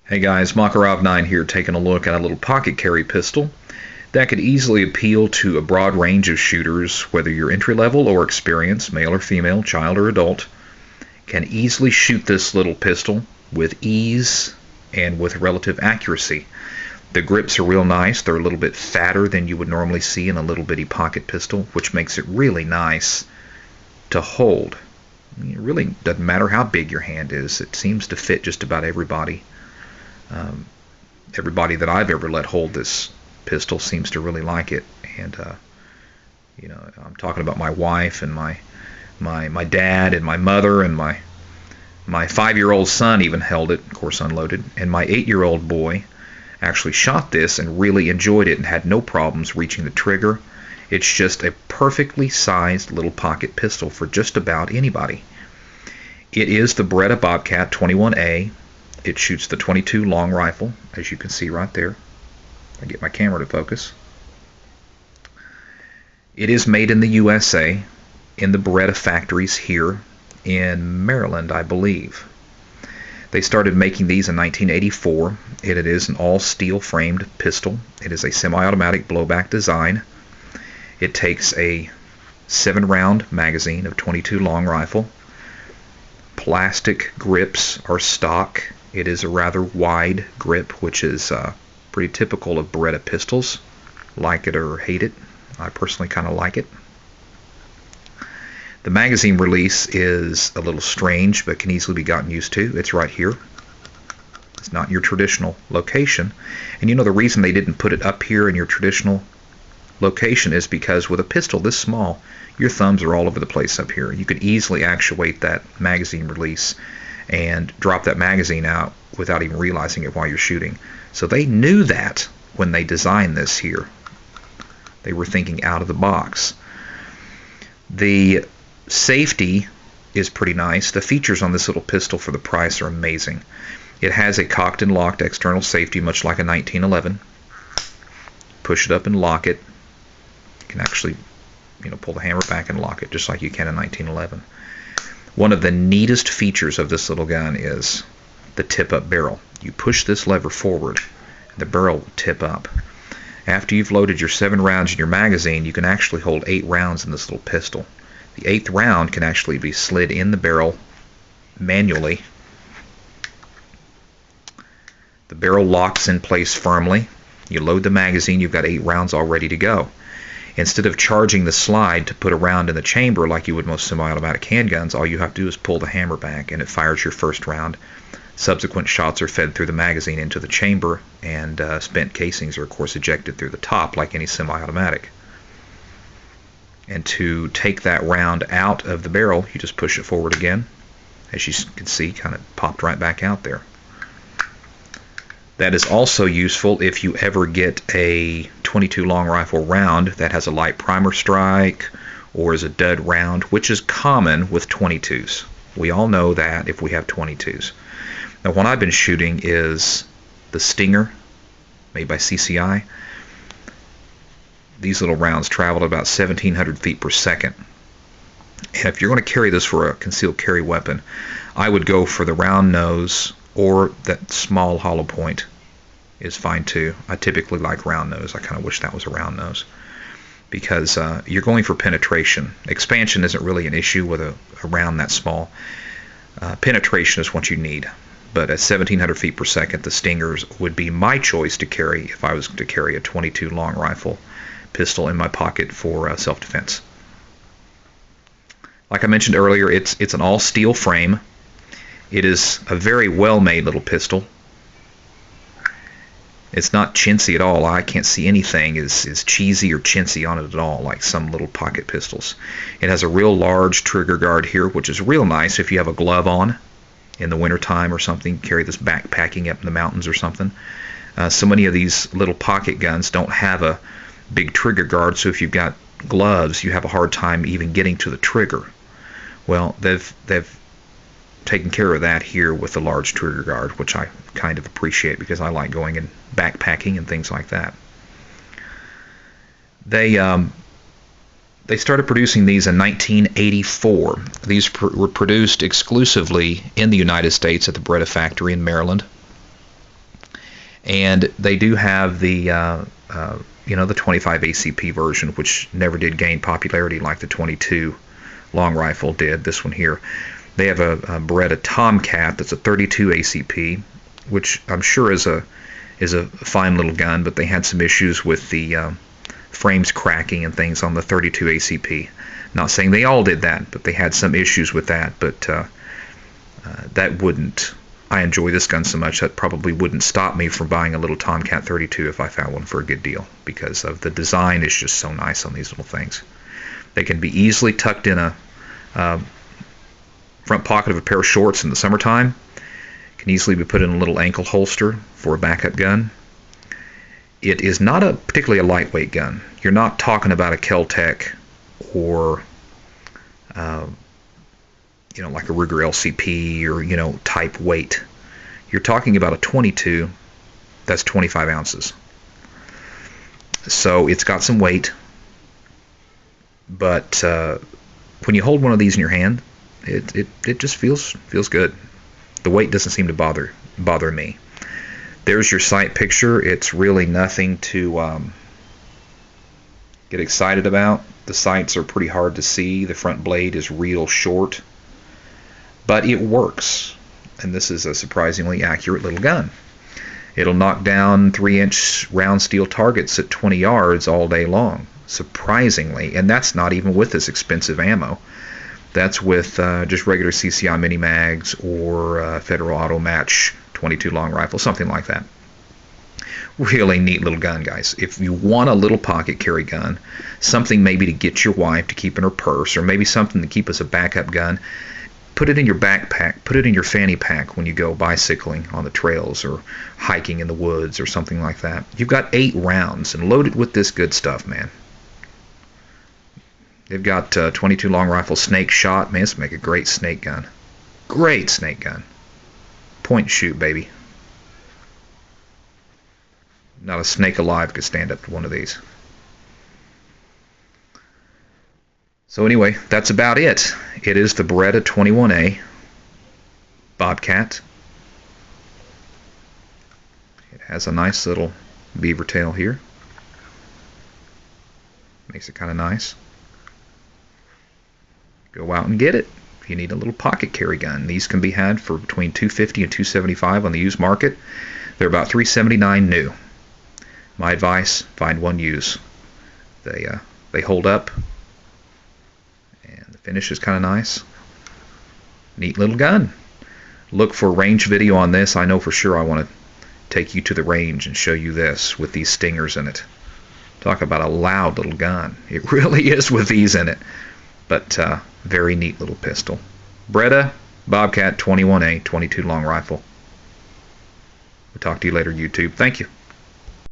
Hey guys, Makarov9 here, taking a look at a little pocket carry pistol that could easily appeal to a broad range of shooters, whether you're entry level or experienced, male or female, child or adult. Can easily shoot this little pistol with ease and with relative accuracy. The grips are real nice. They're a little bit fatter than you would normally see in a little bitty pocket pistol, which makes it really nice to hold. It really doesn't matter how big your hand is. It seems to fit just about everybody. Everybody that I've ever let hold this pistol seems to really like it, and I'm talking about my wife and my dad and my mother, and my 5-year-old son even held it, of course unloaded, and my 8-year-old boy actually shot this and really enjoyed it and had no problems reaching the trigger. It's just a perfectly sized little pocket pistol for just about anybody. It is the Beretta Bobcat 21A. It shoots the .22 long rifle, as you can see right there. I get my camera to focus. It is made in the USA, in the Beretta factories here in Maryland, I believe. They started making these in 1984. It is an all-steel framed pistol. It is a semi-automatic blowback design. It takes a 7-round magazine of .22 long rifle. Plastic grips are stock. It is a rather wide grip, which is pretty typical of Beretta pistols. Like it or hate it, I personally kind of like it. The magazine release is a little strange, but can easily be gotten used to. It's right here. It's not your traditional location. And you know the reason they didn't put it up here in your traditional location is because with a pistol this small, your thumbs are all over the place up here. You could easily actuate that magazine release and drop that magazine out without even realizing it while you're shooting. So they knew that when they designed this here. They were thinking out of the box. The safety is pretty nice. The features on this little pistol for the price are amazing. It has a cocked and locked external safety, much like a 1911. Push it up and lock it. You can actually, pull the hammer back and lock it just like you can in 1911. One of the neatest features of this little gun is the tip-up barrel. You push this lever forward, and the barrel will tip up. After you've loaded your 7 rounds in your magazine, you can actually hold 8 rounds in this little pistol. The 8th round can actually be slid in the barrel manually. The barrel locks in place firmly. You load the magazine, you've got 8 rounds all ready to go. Instead of charging the slide to put a round in the chamber like you would most semi-automatic handguns, all you have to do is pull the hammer back and it fires your first round. Subsequent shots are fed through the magazine into the chamber, and spent casings are of course ejected through the top like any semi-automatic. And to take that round out of the barrel, you just push it forward again. As you can see, kind of popped right back out there. That is also useful if you ever get a .22 long rifle round that has a light primer strike or is a dud round, which is common with .22s. We all know that if we have .22s. Now, what I've been shooting is the Stinger, made by CCI. These little rounds travel at about 1,700 feet per second. And if you're going to carry this for a concealed carry weapon, I would go for the round nose, or that small hollow point is fine too. I typically like round nose. I kind of wish that was a round nose, because you're going for penetration. Expansion isn't really an issue with a round that small. Penetration is what you need. But at 1,700 feet per second, the Stingers would be my choice to carry if I was to carry a .22 long rifle pistol in my pocket for self-defense. Like I mentioned earlier, it's an all-steel frame. It is a very well-made little pistol. It's not chintzy at all. I can't see anything is cheesy or chintzy on it at all, like some little pocket pistols. It has a real large trigger guard here, which is real nice if you have a glove on in the wintertime or something. Carry this backpacking up in the mountains or something. So many of these little pocket guns don't have a big trigger guard, so if you've got gloves, you have a hard time even getting to the trigger. Well, they've taken care of that here with the large trigger guard, which I kind of appreciate because I like going and backpacking and things like that. They started producing these in 1984. These were produced exclusively in the United States at the Beretta factory in Maryland. And they do have the the 25 ACP version, which never did gain popularity like the 22 long rifle did. This one here, they have a Beretta Tomcat that's a 32 ACP, which I'm sure is a fine little gun, but they had some issues with the frames cracking and things on the 32 ACP. Not saying they all did that, but they had some issues with that. But that wouldn't. I enjoy this gun so much that probably wouldn't stop me from buying a little Tomcat 32 if I found one for a good deal, because of the design is just so nice on these little things. They can be easily tucked in a front pocket of a pair of shorts in the summertime. Can easily be put in a little ankle holster for a backup gun. It is not particularly a lightweight gun. You're not talking about a Kel-Tec or like a Ruger LCP or type weight. You're talking about a 22 that's 25 ounces. So it's got some weight, but when you hold one of these in your hand, it just feels good. The weight doesn't seem to bother me. There's your sight picture. It's really nothing to get excited about. The sights are pretty hard to see. The front blade is real short, but it works. And this is a surprisingly accurate little gun. It'll knock down 3-inch round steel targets at 20 yards all day long, surprisingly. And that's not even with this expensive ammo. That's with just regular CCI mini mags or Federal Auto Match 22 long rifle, something like that. Really neat little gun, guys. If you want a little pocket carry gun, something maybe to get your wife to keep in her purse, or maybe something to keep as a backup gun, put it in your backpack, put it in your fanny pack when you go bicycling on the trails or hiking in the woods or something like that. You've got 8 rounds and load it with this good stuff, man. They've got 22 long rifle snake shot. Man, this make a great snake gun. Great snake gun. Point and shoot, baby. Not a snake alive could stand up to one of these. So anyway, that's about it. It is the Beretta 21A Bobcat. It has a nice little beaver tail here. Makes it kind of nice. Go out and get it if you need a little pocket carry gun. These can be had for between $250 and $275 on the used market. They're about $379 new. My advice: find one used. They hold up, and the finish is kind of nice. Neat little gun. Look for range video on this. I know for sure I want to take you to the range and show you this with these stingers in it. Talk about a loud little gun. It really is with these in it. But very neat little pistol. Beretta Bobcat 21A 22 long rifle. We'll talk to you later, YouTube. Thank you.